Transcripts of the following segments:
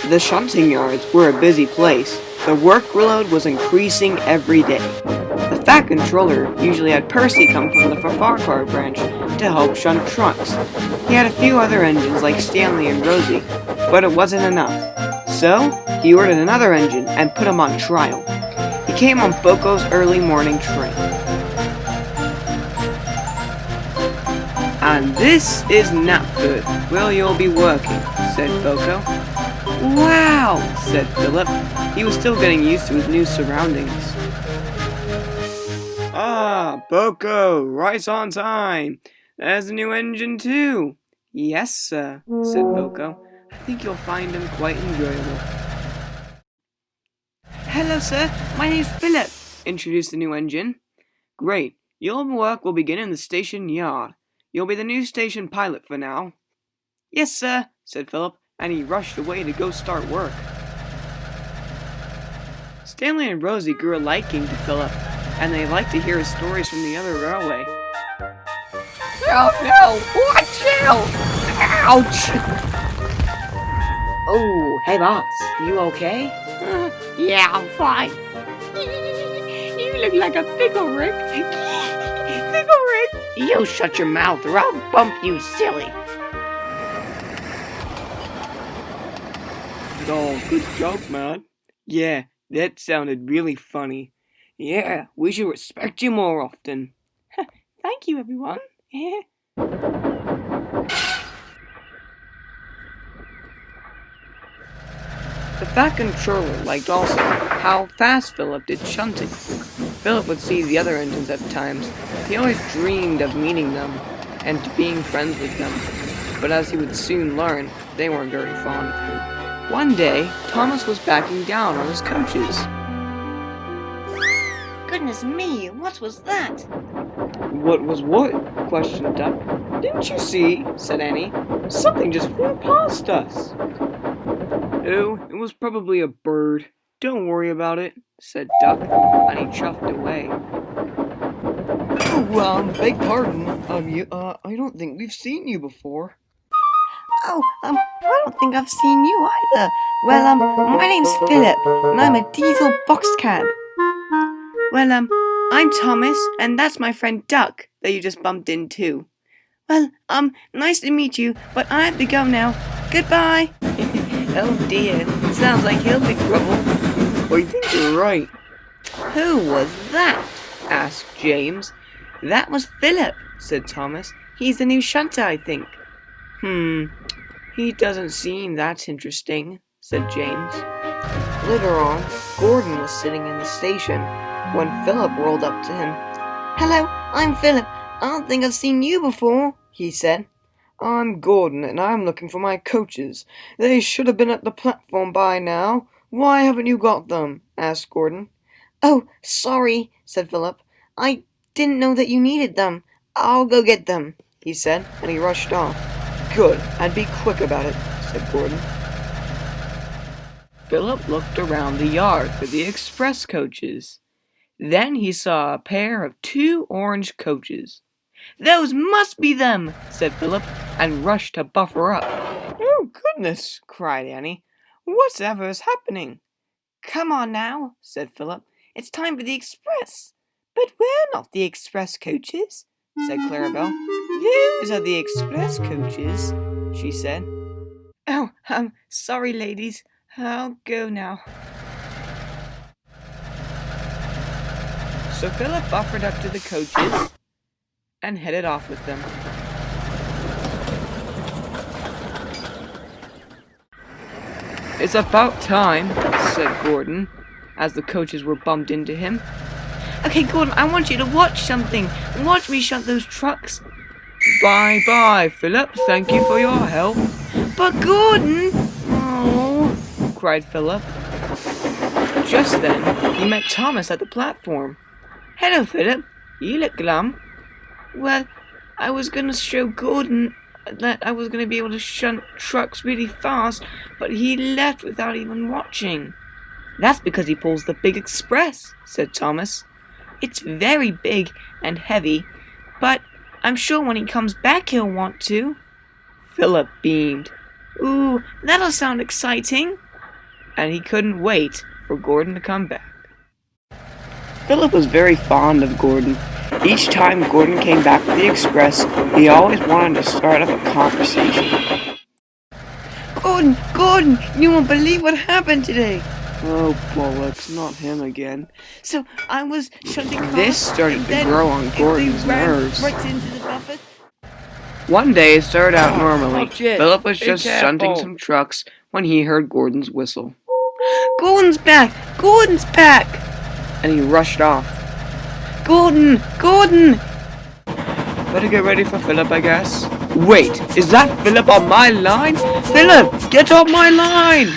The shunting yards were a busy place. The workload was increasing every day. The Fat Controller usually had Percy come from the Farquhar branch to help shunt trucks. He had a few other engines like Stanley and Rosie, but it wasn't enough. So, he ordered another engine and put him on trial. He came on Boco's early morning train. "And this is Knapford, where you'll be working," said Boco. "Wow," said Philip. He was still getting used to his new surroundings. "Ah, Boco, right on time. There's a new engine too." "Yes, sir," said Boco. "I think you'll find him quite enjoyable." "Hello, sir. My name's Philip," introduced the new engine. "Great. Your work will begin in the station yard. You'll be the new station pilot for now." "Yes, sir," said Philip, and he rushed away to go start work. Stanley and Rosie grew a liking to Philip, and they liked to hear his stories from the other railway. "Oh no! Watch out! Ouch!" "Oh, hey boss, you okay?" "Yeah, I'm fine." "You look like a pickle, Rick." "Pickle Rick!" "You shut your mouth or I'll bump you, silly." "Oh, good joke, man." "Yeah, that sounded really funny. Yeah, we should respect you more often." "Thank you, everyone." The Fat Controller liked also how fast Philip did shunting. Philip would see the other engines at times. He always dreamed of meeting them and being friends with them, but as he would soon learn, they weren't very fond of him. One day, Thomas was backing down on his coaches. "Goodness me, what was that?" "What was what?" questioned Duck. "Didn't you see?" said Annie. "Something just flew past us." "Oh, it was probably a bird. Don't worry about it," said Duck, and he chuffed away. "Oh, beg pardon. I don't think we've seen you before." "Oh, I don't think I've seen you either. Well, my name's Philip, and I'm a diesel boxcab." "Well, I'm Thomas, and that's my friend Duck that you just bumped into." "Well, nice to meet you, but I have to go now. Goodbye." "Oh dear, sounds like he'll be trouble." "I think you're right." "Who was that?" asked James. "That was Philip," said Thomas. "He's the new shunter, I think." He doesn't seem that interesting," said James. Later on, Gordon was sitting in the station when Philip rolled up to him. "Hello, I'm Philip. I don't think I've seen you before," he said. "I'm Gordon, and I'm looking for my coaches. They should have been at the platform by now. Why haven't you got them?" asked Gordon. "Oh, sorry," said Philip. "I didn't know that you needed them. I'll go get them," he said, and he rushed off. "Good, and be quick about it," said Gordon. Philip looked around the yard for the express coaches. Then he saw a pair of 2 orange coaches. "Those must be them," said Philip, and rushed to buffer up. "Oh, goodness," cried Annie. "Whatever is happening?" "Come on now," said Philip. "It's time for the express." "But we're not the express coaches," said Clarabelle. "Those are the express coaches," she said. "Oh, sorry, ladies. I'll go now." So Philip buffered up to the coaches and headed off with them. "It's about time," said Gordon, as the coaches were bumped into him. "Okay, Gordon, I want you to watch something. Watch me shunt those trucks." "Bye-bye, Philip. Thank you for your help." "But Gordon!" "Oh," cried Philip. Just then, he met Thomas at the platform. "Hello, Philip. You look glum." "Well, I was going to show Gordon that I was going to be able to shunt trucks really fast, but he left without even watching." "That's because he pulls the big express," said Thomas. "It's very big and heavy, but I'm sure when he comes back he'll want to." Philip beamed. "Ooh, that'll sound exciting." and he couldn't wait for Gordon to come back. Philip was very fond of Gordon. Each time Gordon came back with the express, he always wanted to start up a conversation. Gordon, you won't believe what happened today. Oh, bollocks, not him again. So I was shunting cars. This started to grow on Gordon's nerves. Right into the buffer. One day it started out normally. Oh, shit. Philip was Be just careful. shunting some trucks when he heard Gordon's whistle. Gordon's back! Gordon's back! And he rushed off. Gordon! Better get ready for Philip, I guess. Wait, is that Philip on my line? Philip, get off my line!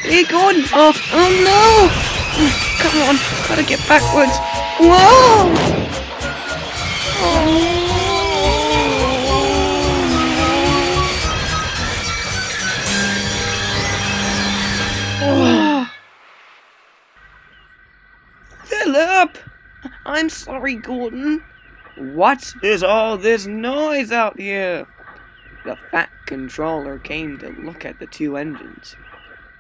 Hey, Gordon! Oh no! Come on, gotta get backwards. Whoa! Philip! I'm sorry, Gordon. What is all this noise out here? The Fat Controller came to look at the two engines.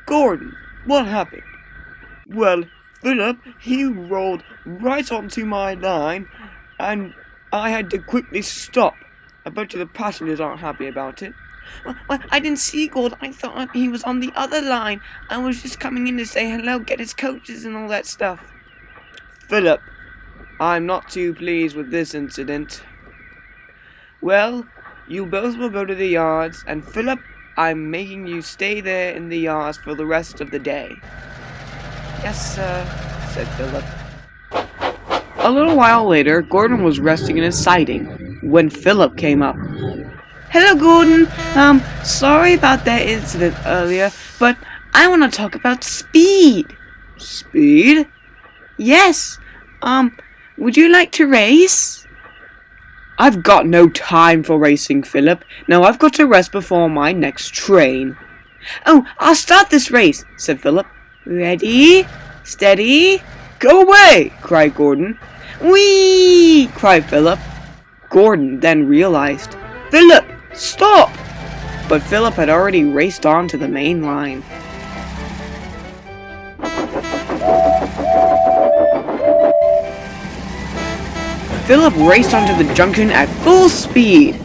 Gordon, what happened? Well, Philip, he rolled right onto my line, and I had to quickly stop. I bet you the passengers aren't happy about it. Well, I didn't see Gordon. I thought he was on the other line. I was just coming in to say hello, get his coaches and all that stuff. Philip, I'm not too pleased with this incident. Well, you both will go to the yards, and Philip, I'm making you stay there in the yards for the rest of the day. Yes, sir, said Philip. A little while later, Gordon was resting in his siding when Philip came up. Hello, Gordon. Sorry about that incident earlier, but I want to talk about speed. Speed? Yes. Would you like to race? I've got no time for racing, Philip. Now I've got to rest before my next train. Oh, I'll start this race, said Philip. Ready? Steady? Go away, cried Gordon. Whee! cried Philip. Gordon then realized, Philip, stop! But Philip had already raced on to the main line. Philip raced onto the junction at full speed.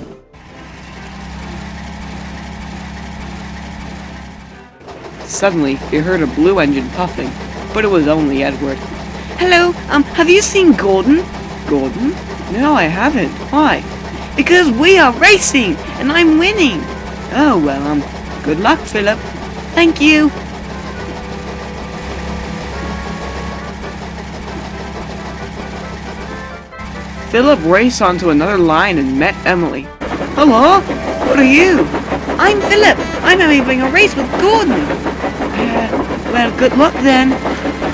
Suddenly, he heard a blue engine puffing, but it was only Edward. Hello, have you seen Gordon? Gordon? No, I haven't. Why? Because we are racing, and I'm winning. Oh, well, good luck, Philip. Thank you. Philip raced onto another line and met Emily. Hello? What are you? I'm Philip. I'm having a race with Gordon. Well, good luck then.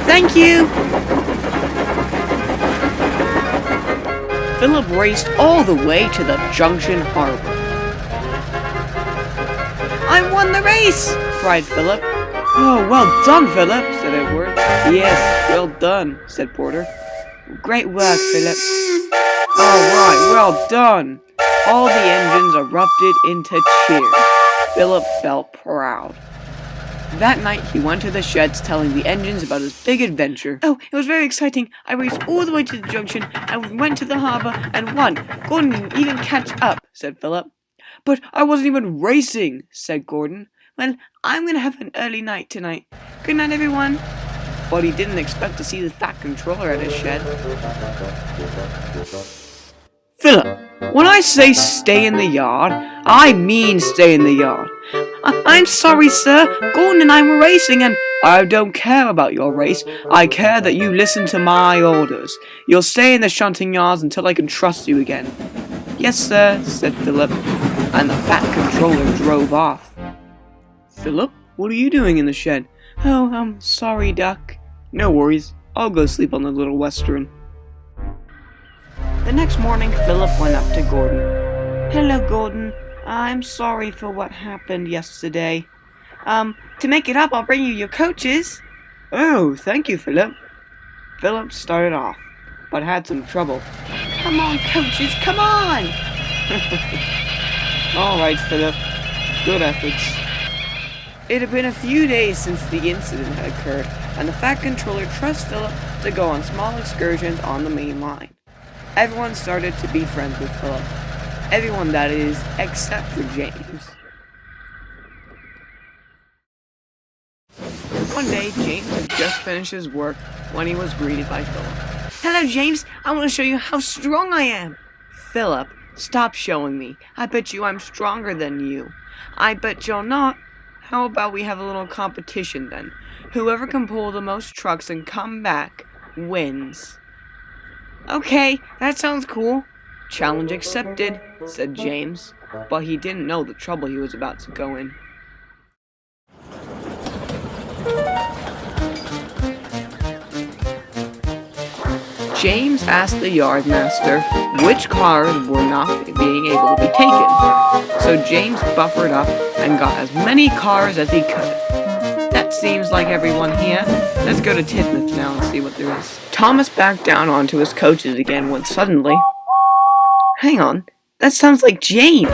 Thank you. Philip raced all the way to the junction harbor. I won the race, cried Philip. Oh, well done, Philip, said Edward. Yes, well done, said Porter. Great work, Philip. All right, well done. All the engines erupted into cheers. Philip felt proud. That night, he went to the sheds telling the engines about his big adventure. Oh, it was very exciting. I raced all the way to the junction and went to the harbor and won. Gordon didn't even catch up, said Philip. But I wasn't even racing, said Gordon. Well, I'm going to have an early night tonight. Good night, everyone. But he didn't expect to see the Fat Controller at his shed. Philip, when I say stay in the yard, I mean stay in the yard. I'm sorry, sir. Gordon and I were racing and... I don't care about your race. I care that you listen to my orders. You'll stay in the shunting yards until I can trust you again. Yes, sir, said Philip, and the Fat Controller drove off. Philip, what are you doing in the shed? Oh, sorry, Duck. No worries. I'll go sleep on the Little Western. The next morning, Philip went up to Gordon. Hello, Gordon. I'm sorry for what happened yesterday. To make it up, I'll bring you your coaches. Oh, thank you, Philip. Philip started off, but had some trouble. Come on, coaches, come on! All right, Philip. Good efforts. It had been a few days since the incident had occurred, and the Fat Controller trusts Philip to go on small excursions on the main line. Everyone started to be friends with Philip. Everyone, that is, except for James. One day, James had just finished his work when he was greeted by Philip. Hello, James. I want to show you how strong I am. Philip, stop showing me. I bet you I'm stronger than you. I bet you're not. How about we have a little competition then? Whoever can pull the most trucks and come back wins. Okay, that sounds cool. Challenge accepted, said James, but he didn't know the trouble he was about to go in. James asked the yardmaster which cars were not being able to be taken. So James buffered up and got as many cars as he could. That seems like everyone here. Let's go to Titmuth now and see what there is. Thomas backed down onto his coaches again when suddenly... Hang on, that sounds like James.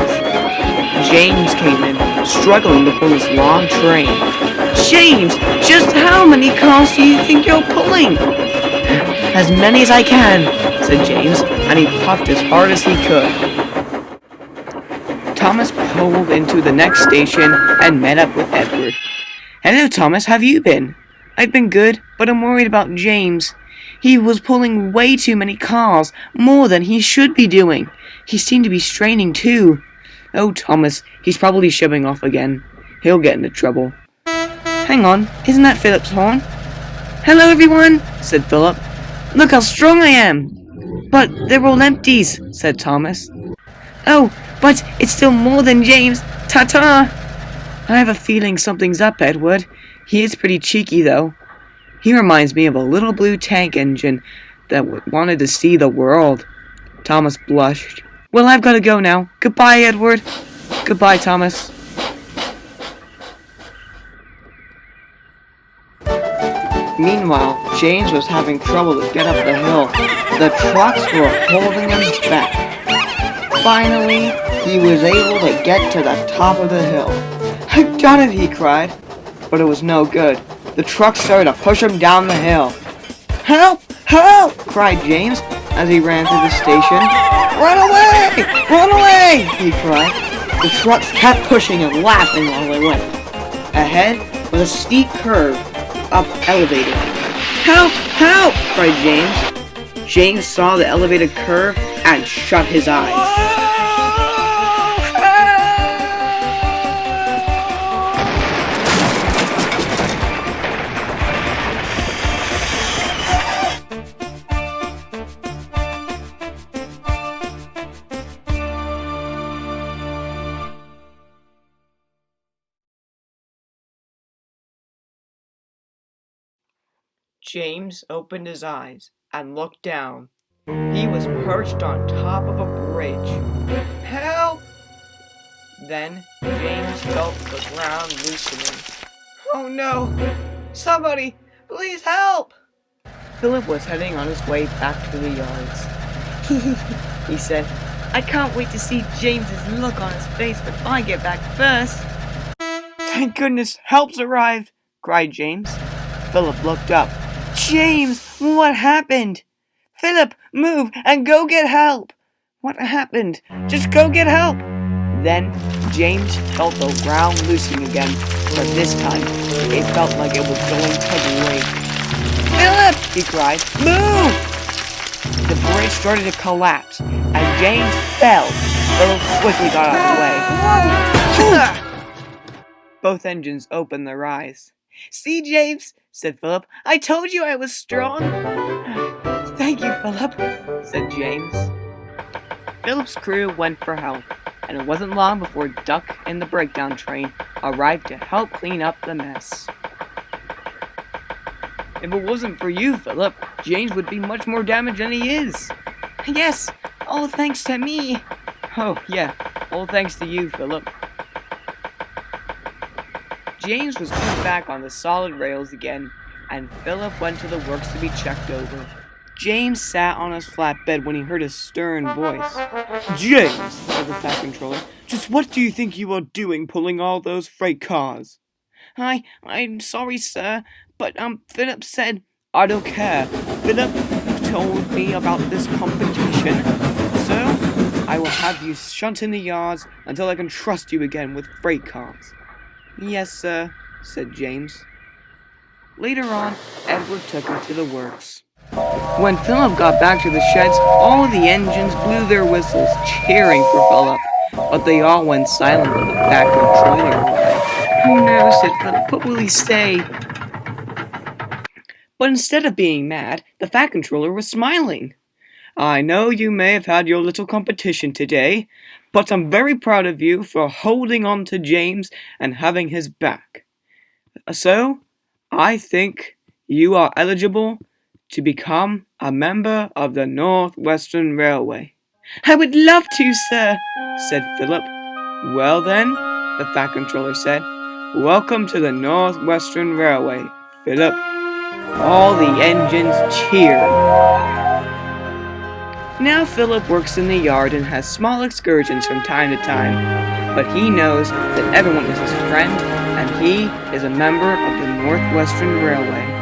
James came in, struggling to pull this long train. James, just how many cars do you think you're pulling? As many as I can, said James, and he puffed as hard as he could. Thomas pulled into the next station and met up with Edward. Hello, Thomas, how have you been? I've been good, but I'm worried about James. He was pulling way too many cars, more than he should be doing. He seemed to be straining too. Oh, Thomas, he's probably shoving off again. He'll get into trouble. Hang on, isn't that Philip's horn? Hello, everyone, said Philip. Look how strong I am! But they're all empties, said Thomas. Oh, but it's still more than James. Ta-ta! I have a feeling something's up, Edward. He is pretty cheeky, though. He reminds me of a little blue tank engine that wanted to see the world. Thomas blushed. Well, I've got to go now. Goodbye, Edward. Goodbye, Thomas. Meanwhile, James was having trouble to get up the hill. The trucks were holding him back. Finally, he was able to get to the top of the hill. I've done it, he cried. But it was no good. The trucks started to push him down the hill. Help! Help! Cried James as he ran to the station. Run away! Run away! He cried. The trucks kept pushing and laughing while they went. Ahead was a steep curve. Up elevated. Help! Help! Cried James. James saw the elevated curve and shut his eyes. James opened his eyes and looked down. He was perched on top of a bridge. Help! Then James felt the ground loosening. Oh no! Somebody, please help! Philip was heading on his way back to the yards. He said, I can't wait to see James's look on his face when I get back first. Thank goodness, help's arrived, cried James. Philip looked up. James, what happened? Philip, move and go get help. What happened? Just go get help. Then James felt the ground loosening again, but this time it felt like it was going to break. Philip, he cried, move! The bridge started to collapse, and James fell. Philip quickly got out of the way. Both engines opened their eyes. See, James, said Philip, I told you I was strong. Thank you, Philip, said James. Philip's crew went for help, and it wasn't long before Duck and the breakdown train arrived to help clean up the mess. If it wasn't for you, Philip, James would be much more damaged than he is. Yes, all thanks to me. Oh, yeah, all thanks to you, Philip. James was put back on the solid rails again, and Philip went to the works to be checked over. James sat on his flatbed when he heard a stern voice. James, said the Fat Controller, just what do you think you are doing pulling all those freight cars? I'm sorry, sir, but Philip said. I don't care. Philip told me about this competition, so I will have you shunt in the yards until I can trust you again with freight cars. Yes, sir, said James. Later on, Edward took him to the works. When Philip got back to the sheds, all the engines blew their whistles, cheering for Philip, but they all went silent when the fat controller arrived. Oh no, said Philip, what will he say? But instead of being mad, the fat controller was smiling. I know you may have had your little competition today, but I'm very proud of you for holding on to James and having his back. So, I think you are eligible to become a member of the Northwestern Railway. I would love to, sir, said Philip. Well then, the fat controller said, welcome to the Northwestern Railway, Philip. All the engines cheered. Now Philip works in the yard and has small excursions from time to time, but he knows that everyone is his friend and he is a member of the Northwestern Railway.